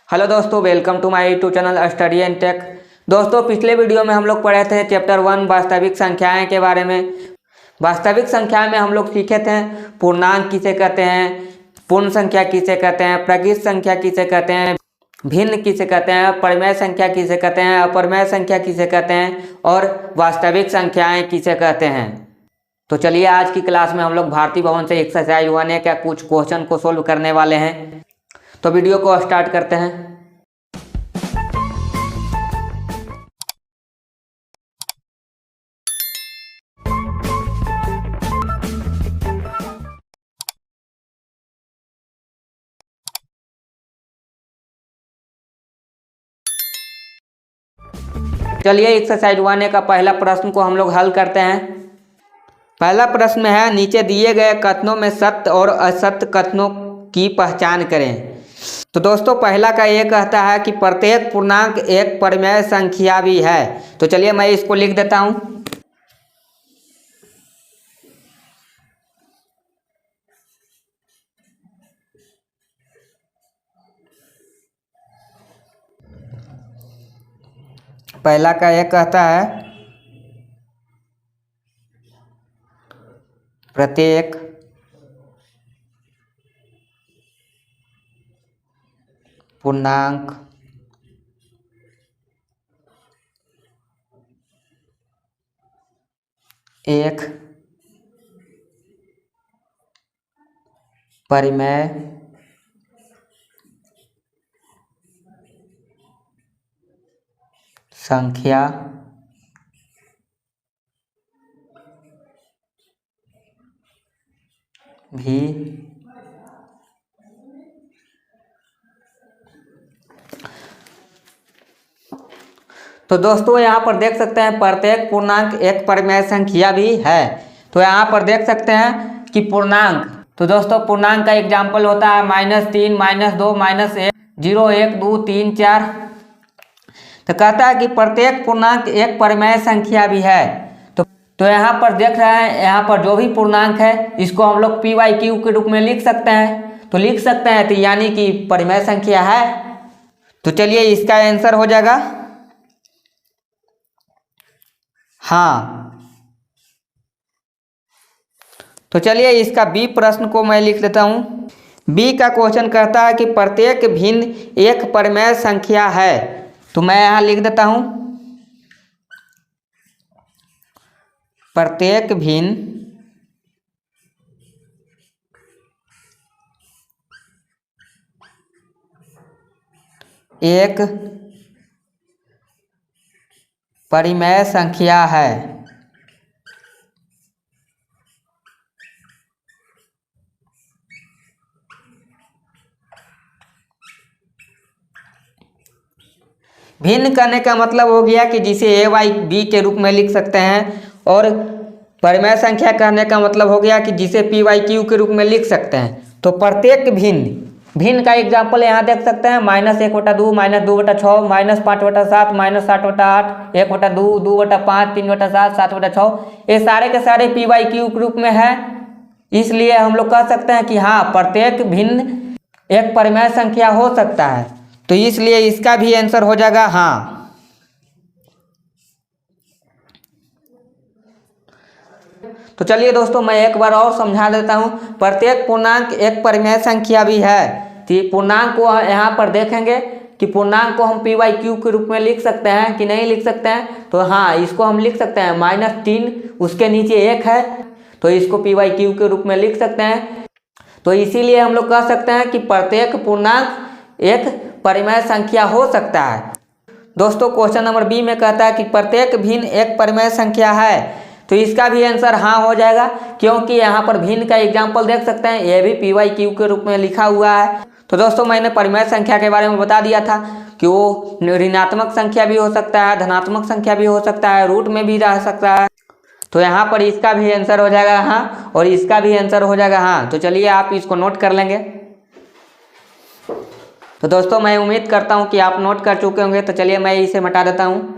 Hello दोस्तों, welcome to my YouTube channel study and tech. दोस्तों, पिछले वीडियो में हम लोग पढ़े थे चैप्टर 1 वास्तविक संख्याएं के बारे में। वास्तविक संख्या में हम लोग सीखे थे पूर्णांक किसे कहते हैं, पूर्ण संख्या किसे कहते हैं, प्रकृत संख्या किसे कहते हैं, भिन्न किसे कहते हैं, परिमेय संख्या किसे कहते हैं, अपरिमेय संख्या किसे कहते हैं और वास्तविक संख्याएं किसे कहते हैं। तो चलिए आज की क्लास में हम लोग भारती भवन से एक्सरसाइज 1A का कुछ क्वेश्चन को सोल्व करने वाले हैं। तो वीडियो को स्टार्ट करते हैं। चलिए एक्सरसाइज 1A का पहला प्रश्न को हम लोग हल करते हैं। पहला प्रश्न है, नीचे दिए गए कथनों में सत्य और असत्य कथनों की पहचान करें। तो दोस्तों, पहला का ये कहता है कि प्रत्येक पूर्णांक एक परिमेय संख्या भी है। तो चलिए मैं इसको लिख देता हूं। पहला का ये कहता है प्रत्येक पूर्णांक एक परिमेय संख्या भी तो दोस्तों यहाँ पर देख सकते हैं प्रत्येक पूर्णांक एक परिमेय संख्या भी है। तो यहाँ पर देख सकते हैं कि पूर्णांक, तो दोस्तों पूर्णांक का एग्जाम्पल होता है -3, -2, -1, 0, 1, 2, 3, 4। तो कहता है कि प्रत्येक पूर्णांक एक परिमेय संख्या भी है। तो यहाँ पर देख रहे हैं, यहाँ पर जो भी पूर्णांक है इसको हम लोग PYQ के रूप में लिख सकते हैं। तो लिख सकते हैं, तो यानी कि परिमेय संख्या है। तो चलिए इसका आंसर हो जाएगा हाँ। तो चलिए इसका बी प्रश्न को मैं लिख देता हूँ। बी का क्वेश्चन कहता है कि प्रत्येक भिन्न एक परिमेय संख्या है। तो मैं यहाँ लिख देता हूँ प्रत्येक भिन्न एक परिमेय संख्या है। भिन्न करने का मतलब हो गया कि जिसे A/B के रूप में लिख सकते हैं, और परिमेय संख्या कहने का मतलब हो गया कि जिसे PYQ के रूप में लिख सकते हैं। तो प्रत्येक भिन्न का एग्जाम्पल यहाँ देख सकते हैं, -1/2, -2/6, -5/7, -7/8, 1/2, 2/5, 3/7, 7/6। ये सारे के सारे PYQ के रूप में है। इसलिए हम लोग कह सकते हैं कि हाँ, प्रत्येक भिन्न एक परिमेय संख्या हो सकता है। तो इसलिए इसका भी आंसर हो जाएगा हाँ। तो चलिए दोस्तों, मैं एक बार और समझा देता हूँ। प्रत्येक पूर्णांक एक परिमेय संख्या भी है। तो पूर्णांक को यहाँ पर देखेंगे कि पूर्णांक को हम PYQ के रूप में लिख सकते हैं कि नहीं लिख सकते हैं। तो हाँ, इसको हम लिख सकते हैं। -3 उसके नीचे 1 है, तो इसको PYQ के रूप में लिख सकते हैं। तो इसीलिए हम लोग कह सकते हैं कि प्रत्येक पूर्णांक एक परिमेय संख्या हो सकता है। दोस्तों, क्वेश्चन नंबर बी में कहता है कि प्रत्येक भिन्न एक परिमेय संख्या है। तो इसका भी आंसर हाँ हो जाएगा, क्योंकि यहाँ पर भिन्न का एग्जाम्पल देख सकते हैं, ये भी PYQ के रूप में लिखा हुआ है। तो दोस्तों, मैंने परिमेय संख्या के बारे में बता दिया था कि वो ऋणात्मक संख्या भी हो सकता है, धनात्मक संख्या भी हो सकता है, रूट में भी रह सकता है। तो यहाँ पर इसका भी आंसर हो जाएगा हाँ, और इसका भी आंसर हो जाएगा हाँ। तो चलिए आप इसको नोट कर लेंगे। तो दोस्तों, मैं उम्मीद करता हूँ कि आप नोट कर चुके होंगे। तो चलिए मैं इसे मिटा देता हूँ।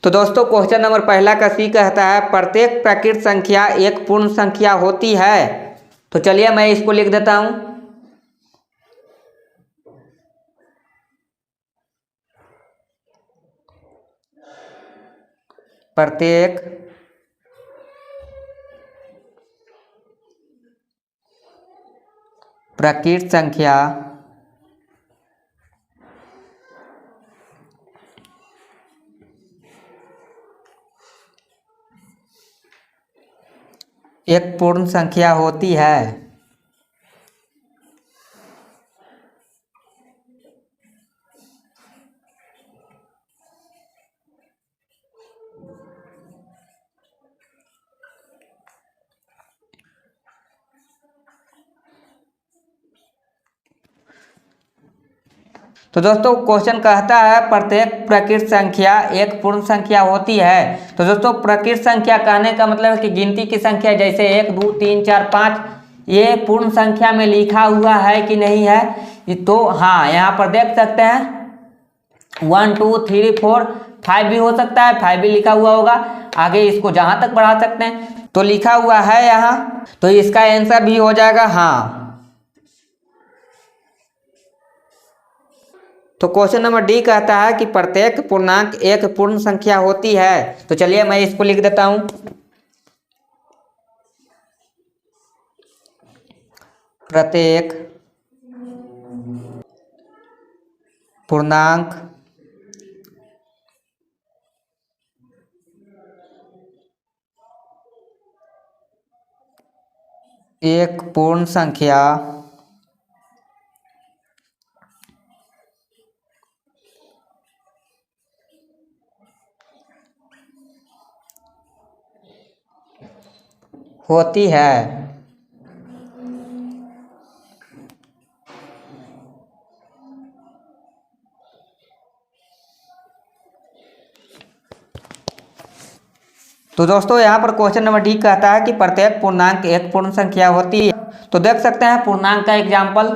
तो दोस्तों, क्वेश्चन नंबर पहला का सी कहता है प्रत्येक प्रकृत संख्या एक पूर्ण संख्या होती है। तो चलिए मैं इसको लिख देता हूँ प्रत्येक प्रकृत संख्या एक पूर्ण संख्या होती है। तो दोस्तों क्वेश्चन कहता है प्रत्येक प्रकृत संख्या एक पूर्ण संख्या होती है। तो दोस्तों प्रकृत संख्या कहने का मतलब है कि गिनती की संख्या, जैसे 1 2 3 4 5 ये पूर्ण संख्या में लिखा हुआ है कि नहीं है। तो हाँ, यहाँ पर देख सकते हैं 1 2 3 4 5 भी हो सकता है, 5 भी लिखा हुआ होगा। आगे इसको जहाँ तक बढ़ा सकते हैं, तो लिखा हुआ है यहाँ, तो इसका आंसर भी हो जाएगा हाँ। तो क्वेश्चन नंबर डी कहता है कि प्रत्येक पूर्णांक एक पूर्ण संख्या होती है। तो चलिए मैं इसको लिख देता हूं। प्रत्येक पूर्णांक एक पूर्ण संख्या होती है। तो दोस्तों यहाँ पर क्वेश्चन नंबर डी कहता है कि प्रत्येक पूर्णांक एक पूर्ण संख्या होती है। तो देख सकते हैं पूर्णांक का एग्जाम्पल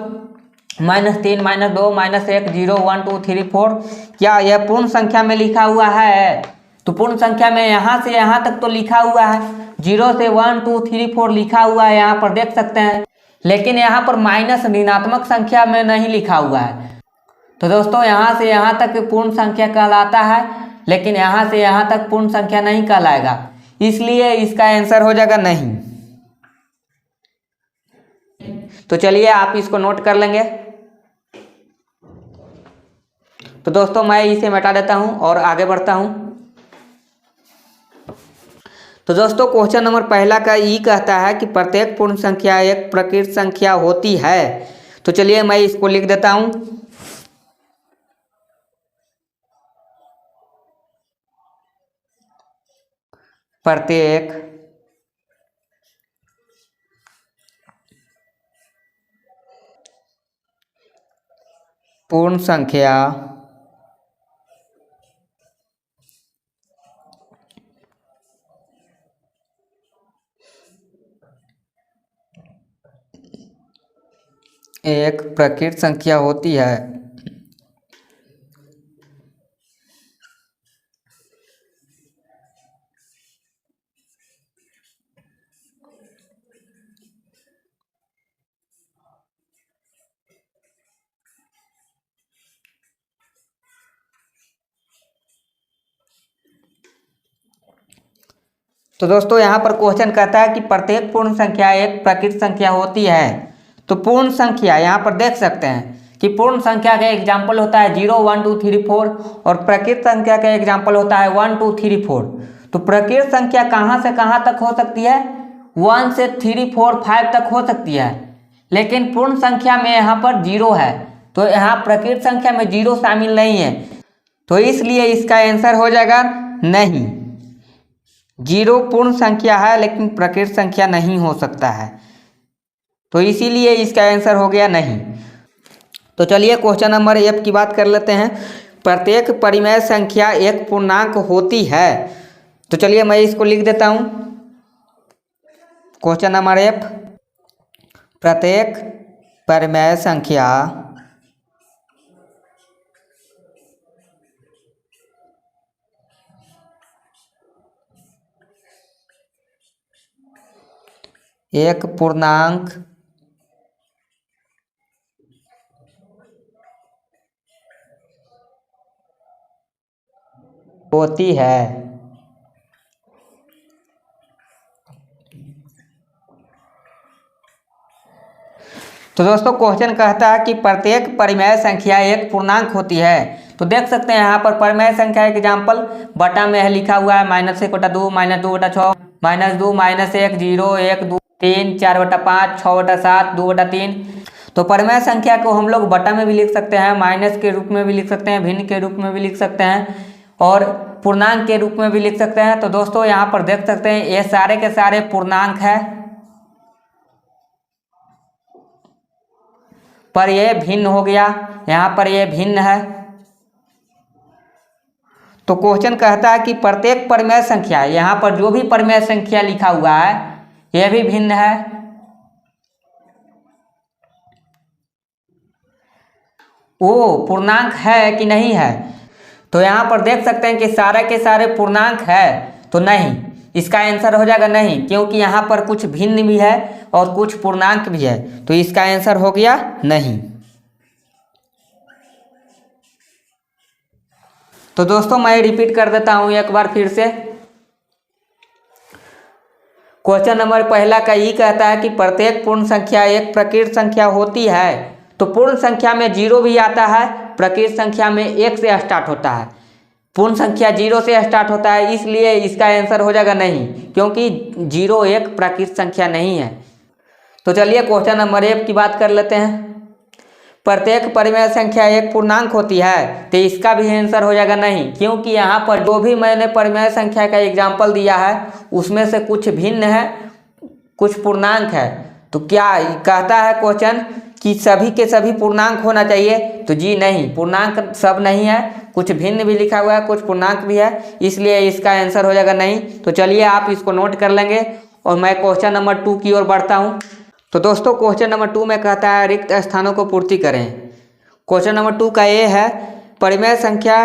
-3 -2 -1 0 1 2 3 4, क्या यह पूर्ण संख्या में लिखा हुआ है? तो पूर्ण संख्या में यहाँ से यहाँ तक तो लिखा हुआ है, 0 से 1 2 3 4 लिखा हुआ है, यहाँ पर देख सकते हैं। लेकिन यहाँ पर माइनस ऋणात्मक संख्या में नहीं लिखा हुआ है। तो दोस्तों यहाँ से यहाँ तक पूर्ण संख्या कहलाता है, लेकिन यहाँ से यहाँ तक पूर्ण संख्या नहीं कहलाएगा, इसलिए इसका आंसर हो जाएगा नहीं। तो चलिए आप इसको नोट कर लेंगे। तो दोस्तों मैं इसे मिटा देता हूं और आगे बढ़ता हूं। तो दोस्तों क्वेश्चन नंबर पहला का ई कहता है कि प्रत्येक पूर्ण संख्या एक प्रकृत संख्या होती है। तो चलिए मैं इसको लिख देता हूं। प्रत्येक पूर्ण संख्या एक प्रकृत संख्या होती है। तो दोस्तों यहाँ पर क्वेश्चन कहता है कि प्रत्येक पूर्ण संख्या एक प्रकृत संख्या होती है। तो पूर्ण संख्या यहाँ पर देख सकते हैं कि पूर्ण संख्या का एग्जाम्पल होता है 0 1 2 3 4 और प्रकृत संख्या का एग्जाम्पल होता है 1 2 3 4। तो प्रकृत संख्या कहाँ से कहाँ तक हो सकती है? 1 से 3 4 5 तक हो सकती है, लेकिन पूर्ण संख्या में यहाँ पर 0 है, तो यहाँ प्रकृत संख्या में 0 शामिल नहीं है, तो इसलिए इसका आंसर हो जाएगा नहीं। 0 पूर्ण संख्या है लेकिन प्रकृत संख्या नहीं हो सकता है, तो इसीलिए इसका आंसर हो गया नहीं। तो चलिए क्वेश्चन नंबर एफ की बात कर लेते हैं। प्रत्येक परिमेय संख्या एक पूर्णांक होती है। तो चलिए मैं इसको लिख देता हूं। क्वेश्चन नंबर एफ, प्रत्येक परिमेय संख्या एक पूर्णांक होती है। तो दोस्तों क्वेश्चन कहता है कि प्रत्येक परिमेय संख्या एक पूर्णांक होती है। तो देख सकते हैं यहाँ पर परिमेय संख्या एग्जाम्पल बटा में है लिखा हुआ है -1/2 -2/6 -2 -1 0 1 2 3 4/5 6/7 2/3। तो परिमेय संख्या को हम लोग बटा में भी लिख सकते हैं, माइनस के रूप में भी लिख सकते हैं, भिन्न के रूप में भी लिख सकते हैं और पूर्णांक के रूप में भी लिख सकते हैं। तो दोस्तों यहाँ पर देख सकते हैं ये सारे के सारे पूर्णांक है, पर ये भिन्न हो गया, यहाँ पर ये भिन्न है। तो क्वेश्चन कहता है कि प्रत्येक परिमेय संख्या, यहाँ पर जो भी परिमेय संख्या लिखा हुआ है यह भी भिन्न है। वो पूर्णांक है कि नहीं है? तो यहाँ पर देख सकते हैं कि सारे के सारे पूर्णांक है, तो नहीं, इसका आंसर हो जाएगा नहीं, क्योंकि यहाँ पर कुछ भिन्न भी है और कुछ पूर्णांक भी है, तो इसका आंसर हो गया नहीं। तो दोस्तों मैं रिपीट कर देता हूं एक बार फिर से। क्वेश्चन नंबर पहला का ई कहता है कि प्रत्येक पूर्ण संख्या एक प्रकृत संख्या होती है। तो पूर्ण संख्या में 0 भी आता है, प्रकृत संख्या में 1 से स्टार्ट होता है। पूर्ण संख्या 0 से स्टार्ट होता है, इसलिए इसका आंसर हो जाएगा नहीं, क्योंकि 0 एक प्रकृत संख्या नहीं है। तो चलिए क्वेश्चन नंबर 1 की बात कर लेते हैं। प्रत्येक परिमेय संख्या एक पूर्णांक होती है, तो इसका भी आंसर हो जाएगा नहीं, क्योंकि यहाँ पर जो भी मैंने परिमेय संख्या का एग्जाम्पल दिया है उसमें से कुछ भिन्न है, कुछ पूर्णांक है। तो क्या कहता है क्वेश्चन कि सभी के सभी पूर्णांक होना चाहिए? तो जी नहीं, पूर्णांक सब नहीं है, कुछ भिन्न भी लिखा हुआ है, कुछ पूर्णांक भी है, इसलिए इसका आंसर हो जाएगा नहीं। तो चलिए आप इसको नोट कर लेंगे और मैं क्वेश्चन नंबर 2 की ओर बढ़ता हूँ। तो दोस्तों क्वेश्चन नंबर 2 में कहता है रिक्त स्थानों को पूर्ति करें। क्वेश्चन नंबर 2 का ये है परिमेय संख्या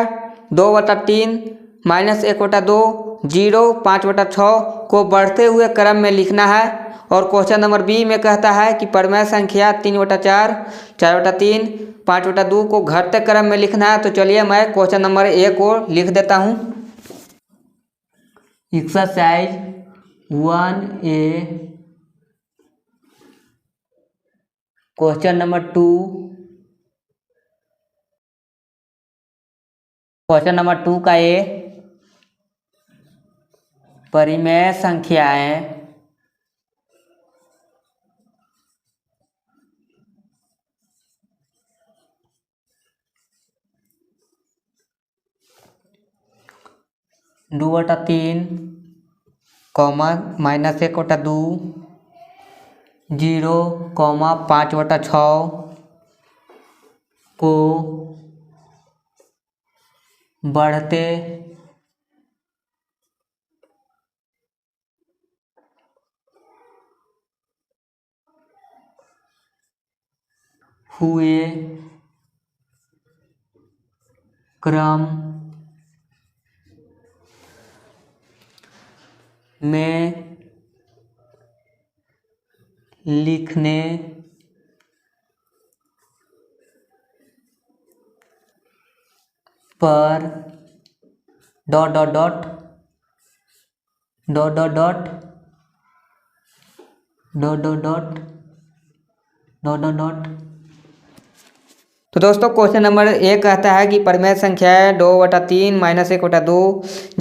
2/3 -1/2 0 5/6 को बढ़ते हुए क्रम में लिखना है। और क्वेश्चन नंबर बी में कहता है कि परिमेय संख्या 3/4 4/3 5/2 को घटते क्रम में लिखना है। तो चलिए मैं क्वेश्चन नंबर 1 को लिख देता हूँ। Exercise 1A question number 2, question number 2 का ये परिमेय संख्याएं (2/3, -1/2 0, 5/6 को बढ़ते हुए क्रम में लिखने पर ... तो दोस्तों क्वेश्चन नंबर 1 कहता है कि परिमेय संख्या 2/3 -1/2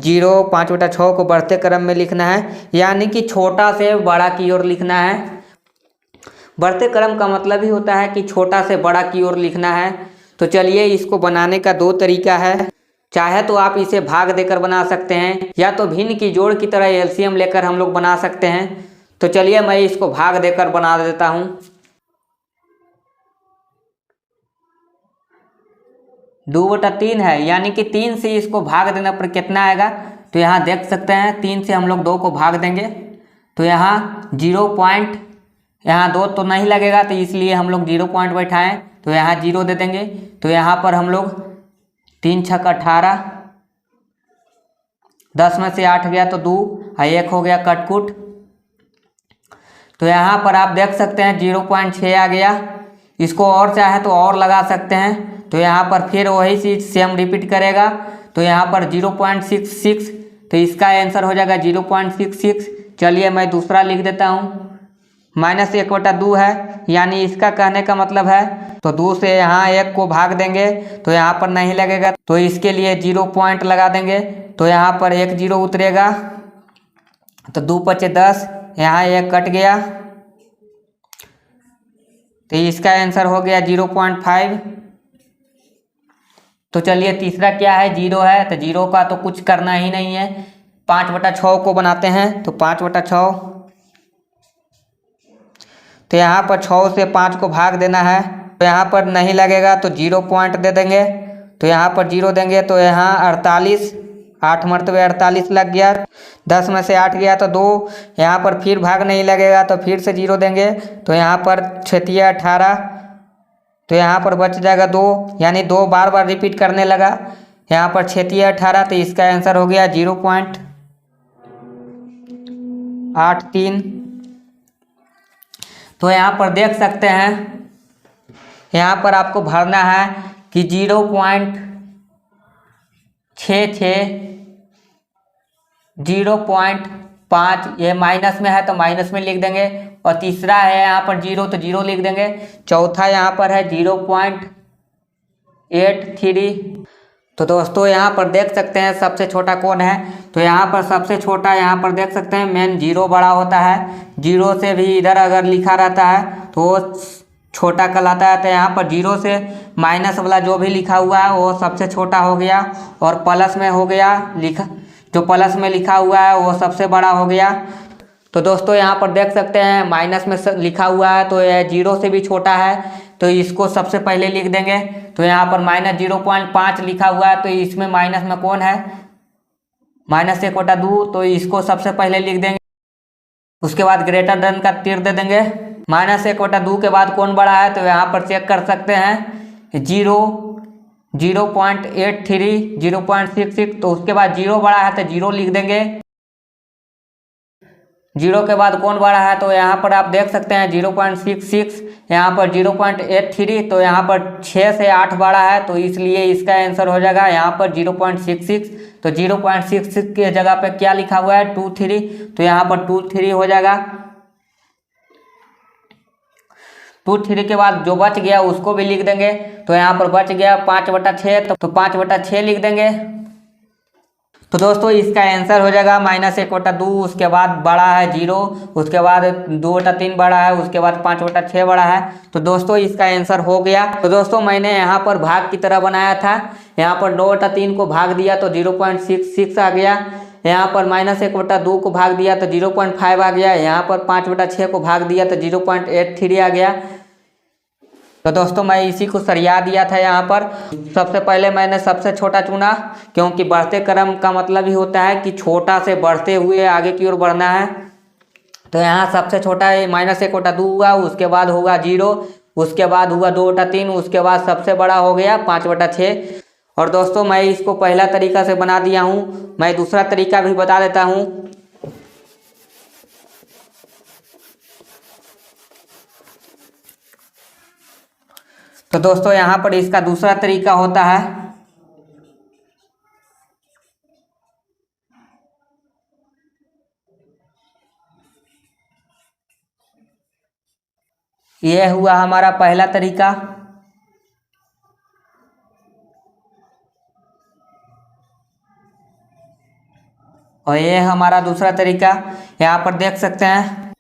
0 5/6 को बढ़ते क्रम में लिखना है, यानी कि छोटा से बड़ा की ओर लिखना है। बढ़ते क्रम का मतलब ही होता है कि छोटा से बड़ा की ओर लिखना है। तो चलिए इसको बनाने का 2 तरीका है। चाहे तो आप इसे भाग देकर बना सकते हैं, या तो भिन्न की जोड़ की तरह एलसीएम लेकर हम लोग बना सकते हैं। तो चलिए मैं इसको भाग देकर बना देता हूँ। 2/3 है, यानी कि 3 से इसको भाग देने पर कितना आएगा? तो यहाँ देख सकते हैं 3 से हम लोग 2 को भाग देंगे तो यहाँ 0 पॉइंट, यहाँ 2 तो नहीं लगेगा, तो इसलिए हम लोग 0 पॉइंट बैठाएँ, तो यहाँ 0 दे देंगे। तो यहाँ पर हम लोग 3 छक 18, 10 में से 8 गया तो 2 और 1 हो गया कटकुट। तो यहाँ पर आप देख सकते हैं 0.6 आ गया। इसको और चाहे तो और लगा सकते हैं, तो यहाँ पर फिर वही चीज़ सेम रिपीट करेगा। तो यहाँ पर 0.66, तो इसका आंसर हो जाएगा 0.66। चलिए मैं दूसरा लिख देता हूँ। -1/2 है, यानी इसका कहने का मतलब है तो 2 से यहाँ 1 को भाग देंगे तो यहाँ पर नहीं लगेगा, तो इसके लिए 0 पॉइंट लगा देंगे। तो यहाँ पर 1 0 उतरेगा, तो 2 × 5 = 10, यहाँ 1 कट गया, तो इसका आंसर हो गया 0.5। तो चलिए तीसरा क्या है, 0 है, तो 0 का तो कुछ करना ही नहीं है, 5/6 को बनाते हैं। तो 5/6, तो यहाँ पर 6 से 5 को भाग देना है, तो यहाँ पर नहीं लगेगा तो 0 पॉइंट दे देंगे। तो यहाँ पर 0 देंगे तो यहाँ 48, 8 मरतबे 48 लग गया, 10 में से 8 गया तो 2, यहाँ पर फिर भाग नहीं लगेगा तो फिर से 0 देंगे, तो यहाँ पर 6 × 18, तो यहाँ पर बच जाएगा 2, यानी 2 बार बार रिपीट करने लगा, यहाँ पर 6 × 18, तो इसका आंसर हो गया 0.83। तो यहाँ पर देख सकते हैं, यहाँ पर आपको भरना है कि 0.66, 0.5, ये माइनस में है तो माइनस में लिख देंगे, और तीसरा है यहाँ पर 0 तो 0 लिख देंगे, चौथा यहाँ पर है 0.83। तो दोस्तों यहाँ पर देख सकते हैं सबसे छोटा कौन है, तो यहाँ पर सबसे छोटा यहाँ पर देख सकते हैं मेन 0 बड़ा होता है, 0 से भी इधर अगर लिखा रहता है तो वो छोटा कहलाता है। तो यहाँ पर 0 से माइनस वाला जो भी लिखा हुआ है वो सबसे छोटा हो गया, और प्लस में हो गया लिखा, जो प्लस में लिखा हुआ है वो सबसे बड़ा हो गया। तो दोस्तों यहाँ पर देख सकते हैं माइनस में लिखा हुआ है तो यह 0 से भी छोटा है, तो इसको सबसे पहले लिख देंगे। तो यहाँ पर -0.5 लिखा हुआ है, तो इसमें माइनस में कौन है, -1/2, तो इसको सबसे पहले लिख देंगे। उसके बाद ग्रेटर देन का तीर दे देंगे, -1/2 के बाद कौन बड़ा है, तो यहाँ पर चेक कर सकते हैं 0, 0.83, 0.66, तो उसके बाद 0 बड़ा है तो 0 लिख देंगे। 0 के बाद कौन बड़ा है, तो यहाँ पर आप देख सकते हैं 0.66, यहाँ पर 0.83, तो यहाँ पर 6 से 8 बड़ा है, तो इसलिए इसका आंसर हो जाएगा यहाँ पर 0.66। तो 0.66 के जगह पे क्या लिखा हुआ है 23, तो यहाँ पर 23 हो जाएगा। 23 के बाद जो बच गया उसको भी लिख देंगे, तो यहाँ पर बच गया 5/6, तो 5/6 लिख देंगे। तो दोस्तों इसका आंसर हो जाएगा -1/2, उसके बाद बड़ा है 0, उसके बाद 2/3 बड़ा है, उसके बाद 5/6 बड़ा है। तो दोस्तों इसका आंसर हो गया। तो दोस्तों मैंने यहाँ पर भाग की तरह बनाया था, यहाँ पर 2/3 को भाग दिया तो 0.66 आ गया, यहाँ पर -1/2 को भाग दिया तो 0.5 आ गया, यहाँ पर 5/6 को भाग दिया तो 0.83 आ गया। तो दोस्तों मैं इसी को सरिया दिया था। यहाँ पर सबसे पहले मैंने सबसे छोटा चुना, क्योंकि बढ़ते क्रम का मतलब ही होता है कि छोटा से बढ़ते हुए आगे की ओर बढ़ना है। तो यहाँ सबसे छोटा है -1/2 हुआ, उसके बाद होगा 0, उसके बाद हुआ 2/3, उसके बाद सबसे बड़ा हो गया 5/6। और दोस्तों मैं इसको पहला तरीका से बना दिया हूँ, मैं दूसरा तरीका भी बता देता हूँ। तो दोस्तों यहाँ पर इसका दूसरा तरीका होता है, यह हुआ हमारा पहला तरीका। और यह हमारा दूसरा तरीका। यहाँ पर देख सकते हैं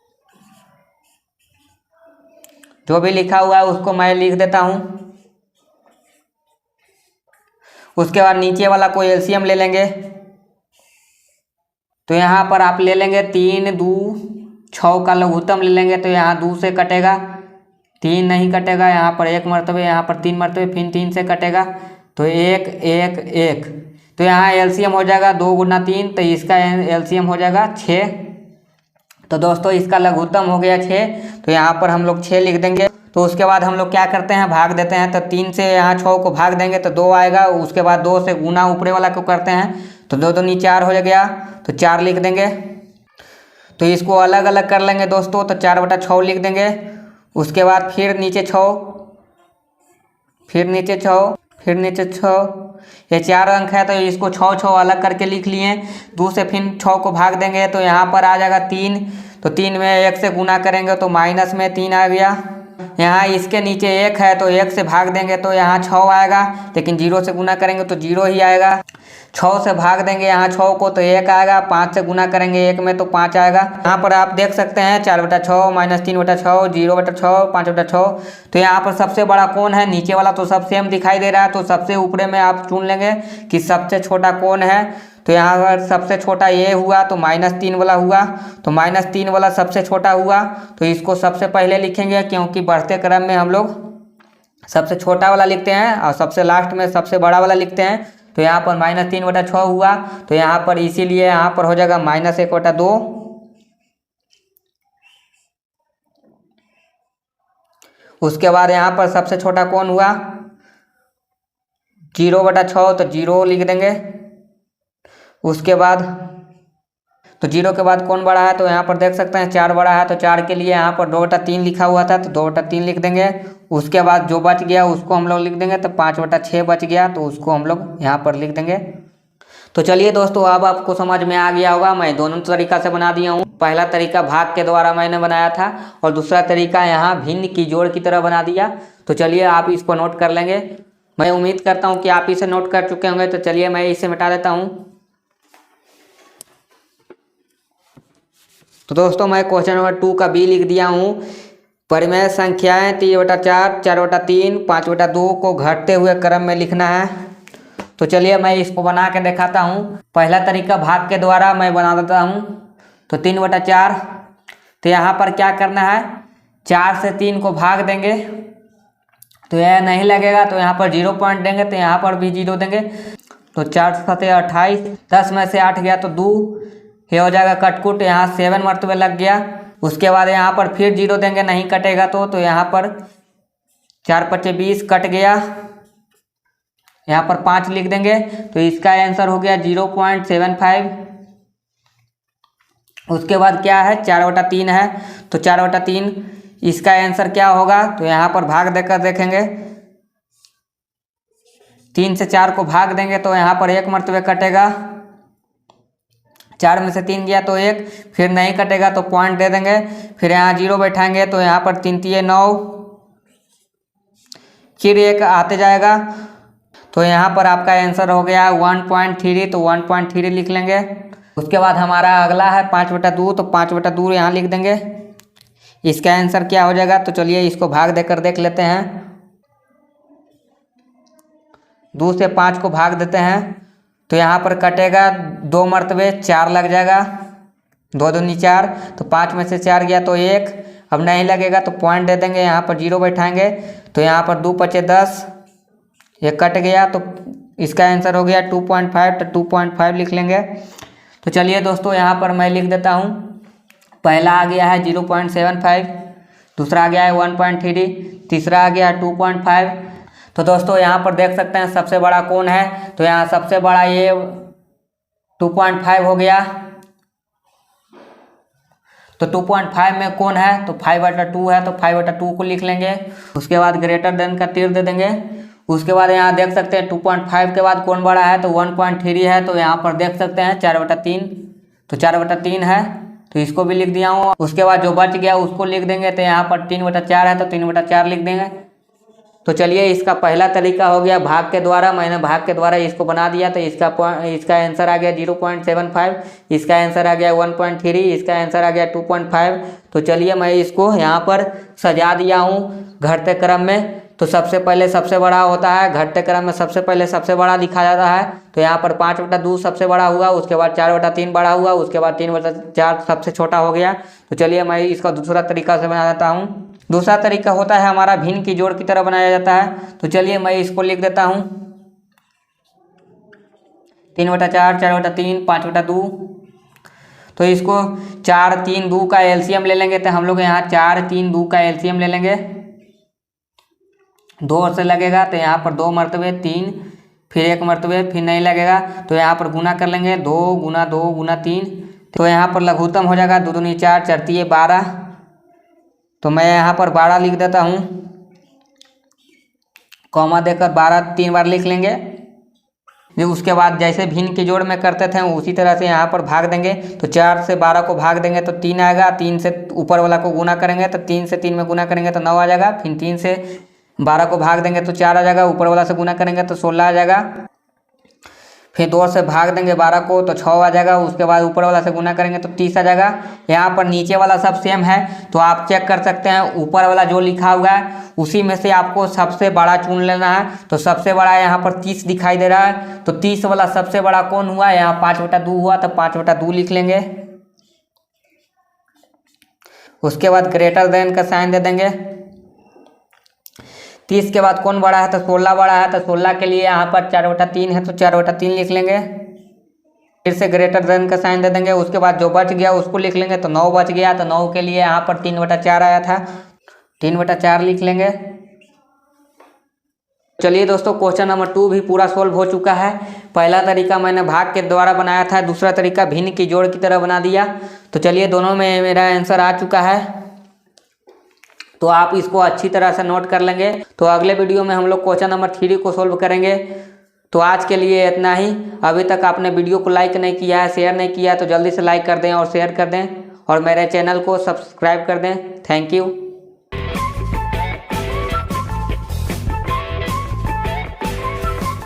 जो भी लिखा हुआ है उसको मैं लिख देता हूँ। उसके बाद नीचे वाला कोई एलसीएम ले लेंगे, तो यहाँ पर आप ले लेंगे 3 2 6 का लघुत्तम ले लेंगे, तो यहाँ 2 से कटेगा, 3 नहीं कटेगा, यहाँ पर 1 मरतबे, यहाँ पर 3 मरतबे, फिर 3 से कटेगा, तो 1 1 1, तो यहाँ एलसीएम हो जाएगा 2 × 3, तो इसका एलसीएम हो जाएगा 6। तो दोस्तों इसका लघुत्तम हो गया 6, तो यहाँ पर हम लोग 6 लिख देंगे। तो उसके बाद हम लोग क्या करते हैं, भाग देते हैं। तो 3 से यहाँ 6 को भाग देंगे तो 2 आएगा, उसके बाद 2 से गुना ऊपरे वाला को करते हैं, तो 2 दूनी 4 हो गया, तो 4 लिख देंगे। तो इसको अलग अलग कर लेंगे दोस्तों, तो 4/6 लिख देंगे। उसके बाद फिर नीचे 6, फिर नीचे 6, फिर नीचे 6, ये 4 अंक है तो इसको 6 6 अलग करके लिख लिए। 2 से फिर 6 को भाग देंगे तो यहाँ पर आ जाएगा 3, तो 3 में 1 से गुना करेंगे तो माइनस में 3 आ गया। यहाँ इसके नीचे 1 है तो 1 से भाग देंगे तो यहाँ 6 आएगा, लेकिन 0 से गुना करेंगे तो 0 ही आएगा। 6 से भाग देंगे यहाँ 6 को तो 1 आएगा। 5 से गुना करेंगे 1 में तो 5 आएगा। यहाँ पर आप देख सकते हैं 4/6 माइनस 3/6 0/6 5/6। तो यहाँ पर सबसे बड़ा कौन है, नीचे वाला तो सब सेम दिखाई दे रहा है, तो सबसे ऊपरे में आप चुन लेंगे कि सबसे छोटा कौन है। तो यहाँ पर सबसे छोटा ये हुआ तो -3 वाला हुआ, तो -3 वाला सबसे छोटा हुआ, तो इसको सबसे पहले लिखेंगे क्योंकि बढ़ते क्रम में हम लोग सबसे छोटा वाला लिखते हैं और सबसे लास्ट में सबसे बड़ा वाला लिखते हैं। तो यहाँ पर -3/6 हुआ, तो यहाँ पर इसीलिए यहाँ पर हो जाएगा -1/2। उसके बाद यहाँ पर सबसे छोटा कौन हुआ 0/6, तो 0 लिख देंगे। उसके बाद तो 0 के बाद कौन बड़ा है, तो यहाँ पर देख सकते हैं 4 बड़ा है, तो 4 के लिए यहाँ पर 2/3 लिखा हुआ था, तो 2/3 लिख देंगे। उसके बाद जो बच गया उसको हम लोग लिख देंगे, तो 5/6 बच गया, तो उसको हम लोग यहाँ पर लिख देंगे। तो चलिए दोस्तों, अब आपको समझ में आ गया होगा, मैं दोनों तरीका से बना दिया हूँ। पहला तरीका भाग के द्वारा मैंने बनाया था और दूसरा तरीका यहाँ भिन्न की जोड़ की तरह बना दिया। तो चलिए आप इसको नोट कर लेंगे। मैं उम्मीद करता हूँ कि आप इसे नोट कर चुके होंगे। तो चलिए मैं इसे मिटा देता हूँ। तो दोस्तों मैं क्वेश्चन नंबर 2 का बी लिख दिया हूँ। परिमेय संख्याएं 3/4 4/3 5/2 को घटते हुए क्रम में लिखना है। तो चलिए मैं इसको बना के दिखाता हूँ। पहला तरीका भाग के द्वारा मैं बना देता हूँ। तो 3/4, तो यहाँ पर क्या करना है 4 से 3 को भाग देंगे, तो यह नहीं लगेगा, तो यहाँ पर 0 पॉइंट देंगे, तो यहाँ पर भी 0 देंगे। तो 4 7 28, 10 में से 8 गया तो 2, ये हो जाएगा कटकुट, यहाँ 7 मरतबे लग गया। उसके बाद यहाँ पर फिर 0 देंगे, नहीं कटेगा तो यहाँ पर 4×5 20 कट गया, यहाँ पर 5 लिख देंगे, तो इसका आंसर हो गया 0.75। उसके बाद क्या है 4/3 है, तो 4/3 इसका आंसर क्या होगा, तो यहाँ पर भाग देकर देखेंगे। 3 से 4 को भाग देंगे तो यहाँ पर 1 मरतबे कटेगा, 4 में से 3 गया तो 1, फिर नहीं कटेगा तो पॉइंट दे देंगे, फिर यहाँ 0 बैठाएंगे, तो यहाँ पर 3 3 9, फिर 1 आते जाएगा, तो यहाँ पर आपका आंसर हो गया 1.3, तो 1.3 लिख लेंगे। उसके बाद हमारा अगला है 5/2, तो 5/2 यहाँ लिख देंगे। इसका आंसर क्या हो जाएगा, तो चलिए इसको भाग देकर देख लेते हैं। 2 से 5 को भाग देते हैं, तो यहाँ पर कटेगा 2 मरतबे, 4 लग जाएगा, 2 दूनी 4, तो 5 में से 4 गया तो 1, अब नहीं लगेगा तो पॉइंट दे देंगे, यहाँ पर 0 बैठाएंगे, तो यहाँ पर 2 5 10, ये कट गया, तो इसका आंसर हो गया 2.5, तो 2.5 लिख लेंगे। तो चलिए दोस्तों यहाँ पर मैं लिख देता हूँ। पहला आ गया है 0.75, दूसरा आ गया है 1.3, तीसरा आ गया 2.5। तो दोस्तों यहाँ पर देख सकते हैं सबसे बड़ा कौन है, तो यहाँ सबसे बड़ा ये 2.5 हो गया। तो 2.5 में कौन है, तो 5/2 है, तो 5/2 को लिख लेंगे। उसके बाद ग्रेटर देन का तीर दे देंगे। उसके बाद यहाँ देख सकते हैं 2.5 के बाद कौन बड़ा है, तो 1.3 है, तो यहाँ पर देख सकते हैं 4/3, तो 4/3 है, तो इसको भी लिख दिया हूँ। उसके बाद जो बच गया उसको लिख देंगे, तो यहाँ पर 3/4 है, तो 3/4 लिख देंगे। तो चलिए इसका पहला तरीका हो गया भाग के द्वारा, मैंने भाग के द्वारा इसको बना दिया, तो इसका आंसर आ गया 0.75, इसका आंसर आ गया 1.3, इसका आंसर आ गया 2.5। तो चलिए मैं इसको यहाँ पर सजा दिया हूँ घटते क्रम में। तो सबसे पहले सबसे बड़ा होता है, घटते क्रम में सबसे पहले सबसे बड़ा लिखा जाता है। तो यहाँ पर 5/2 सबसे बड़ा हुआ, उसके बाद 4/3 बड़ा हुआ, उसके बाद 3/4 सबसे छोटा हो गया। तो चलिए मैं इसका दूसरा तरीका से बना देता हूँ। दूसरा तरीका होता है हमारा भिन्न की जोड़ की तरह बनाया जाता है। तो चलिए मैं इसको लिख देता हूँ 3/4 4/3 5/2। तो इसको 4 3 2 का एलसीएम ले लेंगे, तो हम लोग यहाँ 4 3 2 का एलसीएम ले लेंगे। 2 से लगेगा, तो यहाँ पर 2 मरतबे 3, फिर 1 मरतबे, फिर नहीं लगेगा, तो यहाँ पर गुना कर लेंगे 2 × 2 × 3, तो यहाँ पर लघुत्तम हो जाएगा 2 दूनी 4 4 तिये 12। तो मैं यहाँ पर 12 लिख देता हूँ, कॉमा देकर 12 3 बार लिख लेंगे। उसके बाद जैसे भिन्न की जोड़ में करते थे उसी तरह से यहाँ पर भाग देंगे। तो 4 से 12 को भाग देंगे तो 3 आएगा, 3 से ऊपर वाला को गुना करेंगे तो 3 से 3 में गुना करेंगे तो 9 आ जाएगा, फिर 3 से 12 को भाग देंगे तो 4 आ जाएगा, ऊपर वाला से गुना करेंगे तो 16 आ जाएगा, फिर 2 से भाग देंगे 12 को तो 6 आ जाएगा, उसके बाद ऊपर वाला से गुना करेंगे तो 30 आ जाएगा। यहाँ पर नीचे वाला सब सेम है तो आप चेक कर सकते हैं, ऊपर वाला जो लिखा हुआ है उसी में से आपको सबसे बड़ा चुन लेना है। तो सबसे बड़ा यहाँ पर 30 दिखाई दे रहा है, तो 30 वाला सबसे बड़ा कौन हुआ, यहाँ 5/2 हुआ, तो 5/2 लिख लेंगे। उसके बाद ग्रेटर देन का साइन दे देंगे। 30 के बाद कौन बड़ा है, तो 16 बड़ा है, तो 16 के लिए यहाँ पर 4/3 है तो 4/3 लिख लेंगे। फिर से ग्रेटर देन का साइन दे देंगे। उसके बाद जो बच गया उसको लिख लेंगे, तो 9 बच गया, तो 9 के लिए यहाँ पर 3/4 आया था, 3/4 लिख लेंगे। चलिए दोस्तों, क्वेश्चन नंबर 2 भी पूरा सोल्व हो चुका है। पहला तरीका मैंने भाग के द्वारा बनाया था, दूसरा तरीका भिन्न की जोड़ की तरह बना दिया। तो चलिए दोनों में मेरा आंसर आ चुका है, तो आप इसको अच्छी तरह से नोट कर लेंगे। तो अगले वीडियो में हम लोग क्वेश्चन नंबर 3 को सोल्व करेंगे। तो आज के लिए इतना ही। अभी तक आपने वीडियो को लाइक नहीं किया है, शेयर नहीं किया है, तो जल्दी से लाइक कर दें और शेयर कर दें और मेरे चैनल को सब्सक्राइब कर दें। Thank you.